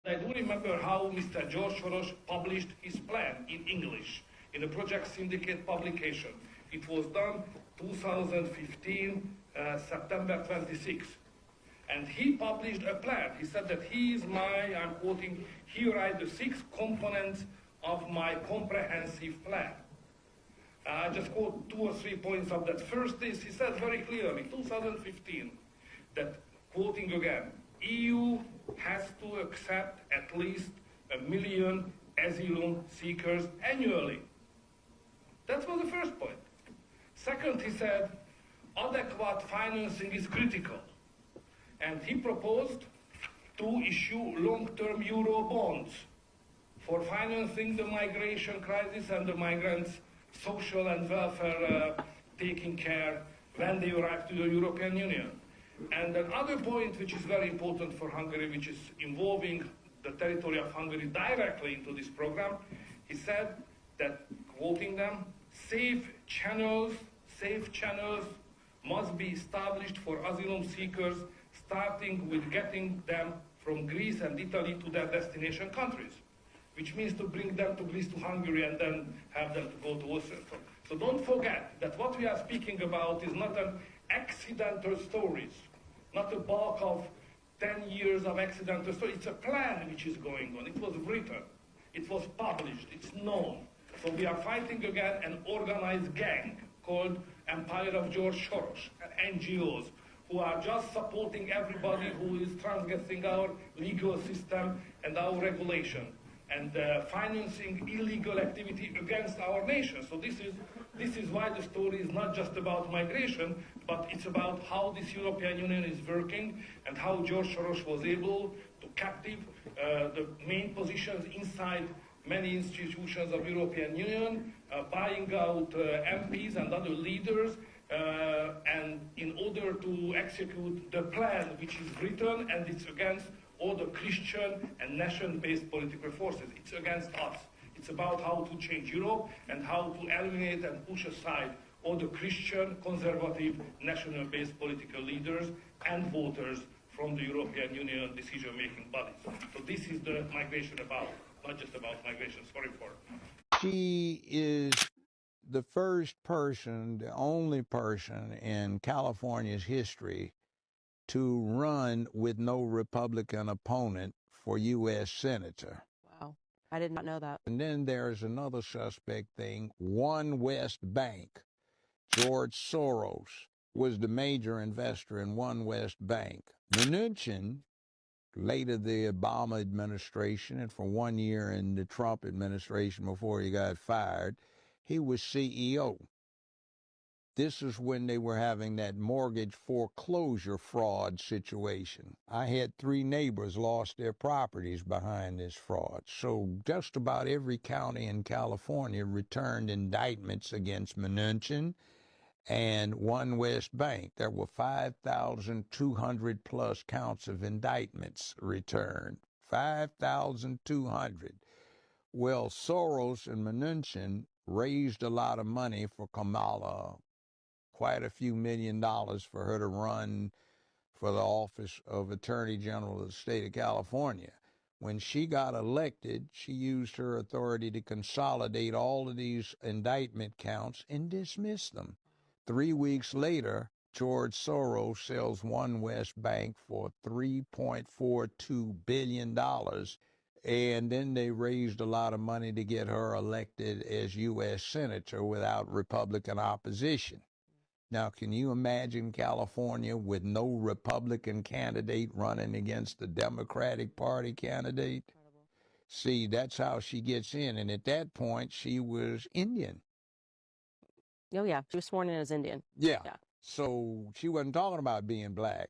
I do remember how Mr. George Soros published his plan in English in a Project Syndicate publication. It was done 2015, September 26. And he published a plan. He said that he is my, I'm quoting, here are the 6 components of my comprehensive plan. I just quote 2 or 3 points of that. First is, he said very clearly, 2015, that, quoting again, EU has to accept at least 1 million asylum seekers annually. That was the first point. Second, he said, adequate financing is critical. And he proposed to issue long-term euro bonds for financing the migration crisis and the migrants' social and welfare taking care when they arrive to the European Union. And another point which is very important for Hungary, which is involving the territory of Hungary directly into this program, he said that, quoting them, safe channels must be established for asylum seekers, starting with getting them from Greece and Italy to their destination countries, which means to bring them to Greece, to Hungary, and then have them to go to Westen. So don't forget that what we are speaking about is not an accidental stories, not a bulk of 10 years of accidental stories. It's a plan which is going on. It was written, it was published, it's known. So we are fighting again an organized gang called Empire of George Soros, NGOs, who are just supporting everybody who is transgressing our legal system and our regulation, and financing illegal activity against our nation. So this is why the story is not just about migration, but it's about how this European Union is working and how George Soros was able to captive the main positions inside many institutions of European Union, buying out MPs and other leaders, and in order to execute the plan which is written, and it's against all the Christian and nation-based political forces. It's against us. It's about how to change Europe and how to eliminate and push aside all the Christian, conservative, national-based political leaders and voters from the European Union decision-making bodies. So this is the migration about, not just about migration. Sorry for it. She is the first person, the only person in California's history to run with no Republican opponent for U.S. Senator. Wow. I did not know that. And then there's another suspect thing. One West Bank. George Soros was the major investor in One West Bank. Mnuchin, later the Obama administration, and for 1 year in the Trump administration before he got fired, he was CEO. This is when they were having that mortgage foreclosure fraud situation. I had 3 neighbors lost their properties behind this fraud. So just about every county in California returned indictments against Mnuchin and One West Bank. There were 5,200 plus counts of indictments returned. 5,200. Well, Soros and Mnuchin raised a lot of money for Kamala, quite a few $1 million for her to run for the office of Attorney General of the state of California. When she got elected, she used her authority to consolidate all of these indictment counts and dismiss them. 3 weeks later, George Soros sells One West Bank for $3.42 billion. And then they raised a lot of money to get her elected as U.S. Senator without Republican opposition. Now, can you imagine California with no Republican candidate running against the Democratic Party candidate? Incredible. See, that's how she gets in. And at that point, she was Indian. Oh, yeah. She was sworn in as Indian. Yeah. Yeah. So she wasn't talking about being black.